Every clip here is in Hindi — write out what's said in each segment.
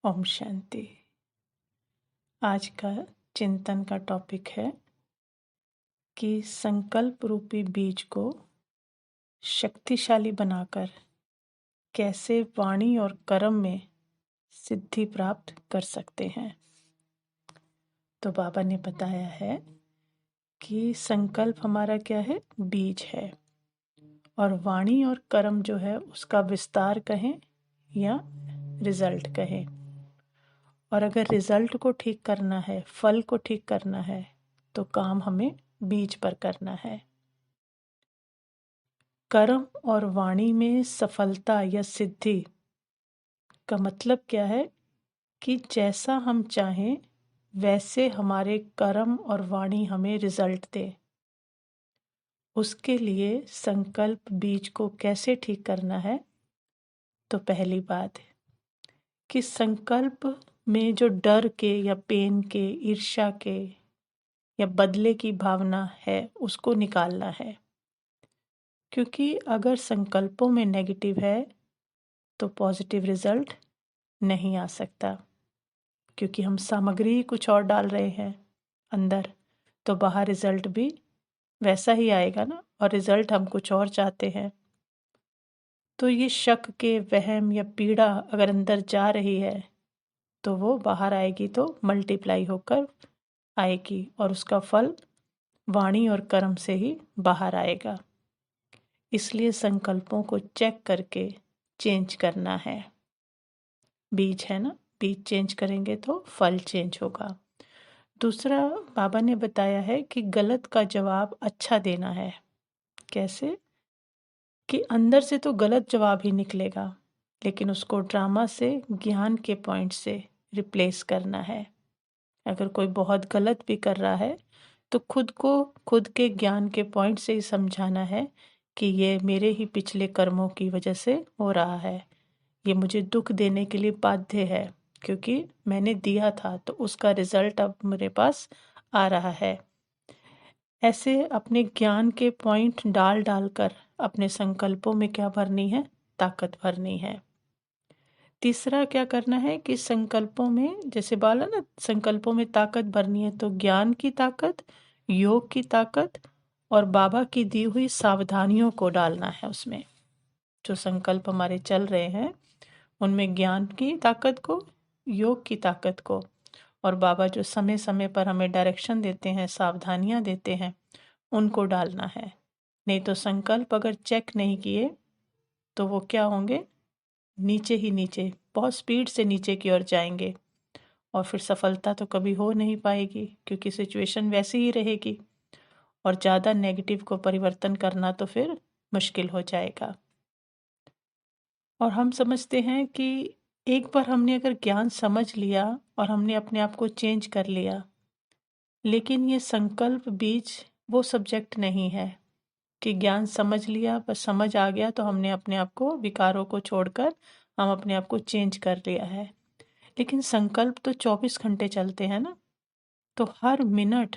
ओम शांति। आज का चिंतन का टॉपिक है कि संकल्प रूपी बीज को शक्तिशाली बनाकर कैसे वाणी और कर्म में सिद्धि प्राप्त कर सकते हैं। तो बाबा ने बताया है कि संकल्प हमारा क्या है, बीज है, और वाणी और कर्म जो है उसका विस्तार कहें या रिजल्ट कहें। और अगर रिजल्ट को ठीक करना है, फल को ठीक करना है, तो काम हमें बीज पर करना है। कर्म और वाणी में सफलता या सिद्धि का मतलब क्या है कि जैसा हम चाहें वैसे हमारे कर्म और वाणी हमें रिजल्ट दे। उसके लिए संकल्प बीज को कैसे ठीक करना है? तो पहली बात है कि संकल्प में जो डर के या पेन के, ईर्ष्या के या बदले की भावना है उसको निकालना है। क्योंकि अगर संकल्पों में नेगेटिव है तो पॉजिटिव रिजल्ट नहीं आ सकता, क्योंकि हम सामग्री ही कुछ और डाल रहे हैं अंदर, तो बाहर रिजल्ट भी वैसा ही आएगा ना, और रिजल्ट हम कुछ और चाहते हैं। तो ये शक के वहम या पीड़ा अगर अंदर जा रही है तो वो बाहर आएगी, तो मल्टीप्लाई होकर आएगी और उसका फल वाणी और कर्म से ही बाहर आएगा। इसलिए संकल्पों को चेक करके चेंज करना है। बीज है ना, बीज चेंज करेंगे तो फल चेंज होगा। दूसरा, बाबा ने बताया है कि गलत का जवाब अच्छा देना है। कैसे? कि अंदर से तो गलत जवाब ही निकलेगा, लेकिन उसको ड्रामा से, ज्ञान के पॉइंट से रिप्लेस करना है। अगर कोई बहुत गलत भी कर रहा है तो खुद को खुद के ज्ञान के पॉइंट से ही समझाना है कि ये मेरे ही पिछले कर्मों की वजह से हो रहा है, ये मुझे दुख देने के लिए बाध्य है, क्योंकि मैंने दिया था तो उसका रिजल्ट अब मेरे पास आ रहा है। ऐसे अपने ज्ञान के पॉइंट डाल डालकर अपने संकल्पों में क्या भरनी है, ताकत भरनी है। तीसरा क्या करना है कि संकल्पों में, जैसे बोला ना, संकल्पों में ताकत भरनी है, तो ज्ञान की ताकत, योग की ताकत और बाबा की दी हुई सावधानियों को डालना है उसमें। जो संकल्प हमारे चल रहे हैं उनमें ज्ञान की ताकत को, योग की ताकत को, और बाबा जो समय समय पर हमें डायरेक्शन देते हैं, सावधानियां देते हैं, उनको डालना है। नहीं तो संकल्प अगर चेक नहीं किए तो वो क्या होंगे, नीचे ही नीचे, बहुत स्पीड से नीचे की ओर जाएंगे, और फिर सफलता तो कभी हो नहीं पाएगी, क्योंकि सिचुएशन वैसी ही रहेगी, और ज़्यादा नेगेटिव को परिवर्तन करना तो फिर मुश्किल हो जाएगा। और हम समझते हैं कि एक बार हमने अगर ज्ञान समझ लिया और हमने अपने आप को चेंज कर लिया, लेकिन ये संकल्प बीज वो सब्जेक्ट नहीं है कि ज्ञान समझ लिया, बस समझ आ गया तो हमने अपने आप को, विकारों को छोड़कर हम अपने आप को चेंज कर लिया है। लेकिन संकल्प तो 24 घंटे चलते हैं ना, तो हर मिनट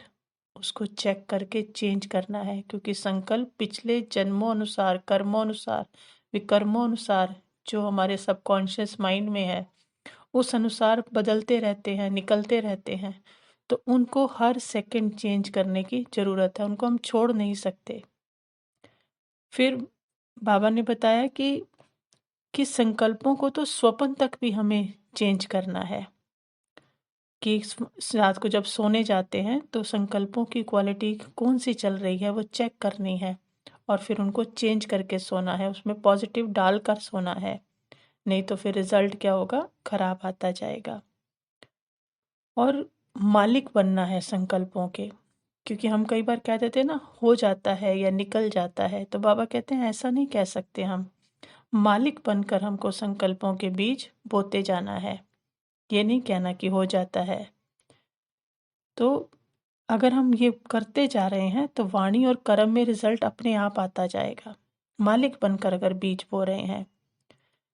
उसको चेक करके चेंज करना है, क्योंकि संकल्प पिछले जन्मों अनुसार, कर्मों अनुसार, विकर्मों अनुसार जो हमारे सबकॉन्शियस माइंड में है उस अनुसार बदलते रहते हैं, निकलते रहते हैं। तो उनको हर सेकंड चेंज करने की ज़रूरत है, उनको हम छोड़ नहीं सकते। फिर बाबा ने बताया कि संकल्पों को तो स्वप्न तक भी हमें चेंज करना है। कि रात को जब सोने जाते हैं तो संकल्पों की क्वालिटी कौन सी चल रही है वो चेक करनी है, और फिर उनको चेंज करके सोना है, उसमें पॉजिटिव डालकर सोना है। नहीं तो फिर रिजल्ट क्या होगा, खराब आता जाएगा। और मालिक बनना है संकल्पों के, क्योंकि हम कई बार कह देते हैं ना, हो जाता है या निकल जाता है, तो बाबा कहते हैं ऐसा नहीं कह सकते हम। मालिक बनकर हमको संकल्पों के बीज बोते जाना है, ये नहीं कहना कि हो जाता है। तो अगर हम ये करते जा रहे हैं तो वाणी और कर्म में रिजल्ट अपने आप आता जाएगा, मालिक बनकर अगर बीज बो रहे हैं।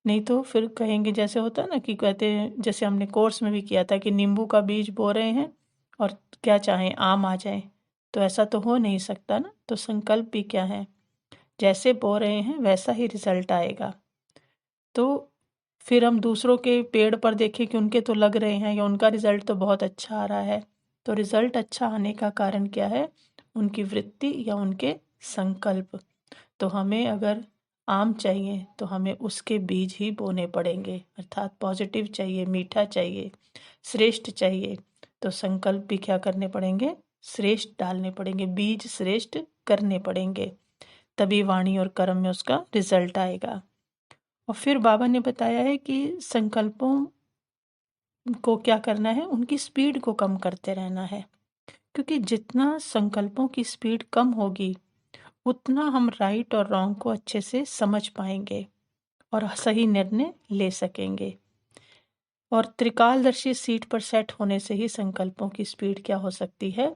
नहीं तो फिर कहेंगे, जैसे होता है ना कि कहते हैं, जैसे हमने कोर्स में भी किया था कि नींबू का बीज बो रहे हैं और क्या चाहें आम आ जाए, तो ऐसा तो हो नहीं सकता ना। तो संकल्प भी क्या है, जैसे बो रहे हैं वैसा ही रिजल्ट आएगा। तो फिर हम दूसरों के पेड़ पर देखें कि उनके तो लग रहे हैं या उनका रिजल्ट तो बहुत अच्छा आ रहा है, तो रिजल्ट अच्छा आने का कारण क्या है? उनकी वृत्ति या उनके संकल्प। तो हमें अगर आम चाहिए तो हमें उसके बीज ही बोने पड़ेंगे, अर्थात पॉजिटिव चाहिए, मीठा चाहिए, श्रेष्ठ चाहिए, तो संकल्प भी क्या करने पड़ेंगे? श्रेष्ठ डालने पड़ेंगे, बीज श्रेष्ठ करने पड़ेंगे, तभी वाणी और कर्म में उसका रिजल्ट आएगा। और फिर बाबा ने बताया है कि संकल्पों को क्या करना है? उनकी स्पीड को कम करते रहना है, क्योंकि जितना संकल्पों की स्पीड कम होगी उतना हम राइट और रॉन्ग को अच्छे से समझ पाएंगे और सही निर्णय ले सकेंगे। और त्रिकालदर्शी सीट पर सेट होने से ही संकल्पों की स्पीड क्या हो सकती है?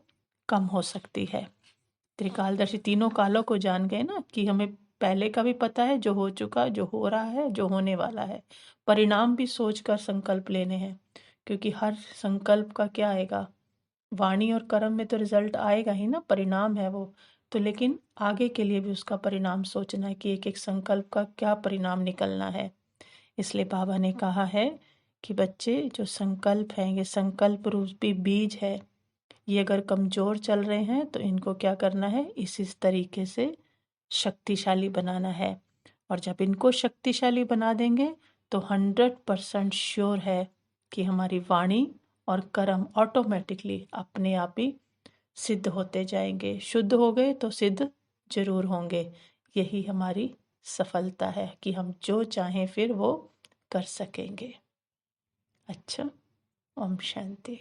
कम हो सकती है। त्रिकालदर्शी तीनों कालों को जान गए ना, कि हमें पहले का भी पता है, जो हो चुका, जो हो रहा है, जो होने वाला है। परिणाम भी सोचकर संकल्प लेने हैं, क्योंकि हर संकल्प का क्या आएगा? वाणी और कर्म में तो रिजल्ट आएगा ही ना, परिणाम है वो तो, लेकिन आगे के लिए भी उसका परिणाम सोचना है कि एक एक संकल्प का क्या परिणाम निकलना है। इसलिए बाबा ने कहा है कि बच्चे, जो संकल्प हैं ये संकल्प रूपी बीज है, ये अगर कमजोर चल रहे हैं तो इनको क्या करना है? इसी तरीके से शक्तिशाली बनाना है। और जब इनको शक्तिशाली बना देंगे तो 100% श्योर है कि हमारी वाणी और कर्म ऑटोमेटिकली अपने आप ही सिद्ध होते जाएंगे। शुद्ध हो गए तो सिद्ध जरूर होंगे। यही हमारी सफलता है कि हम जो चाहें फिर वो कर सकेंगे। अच्छा, ओम शांति।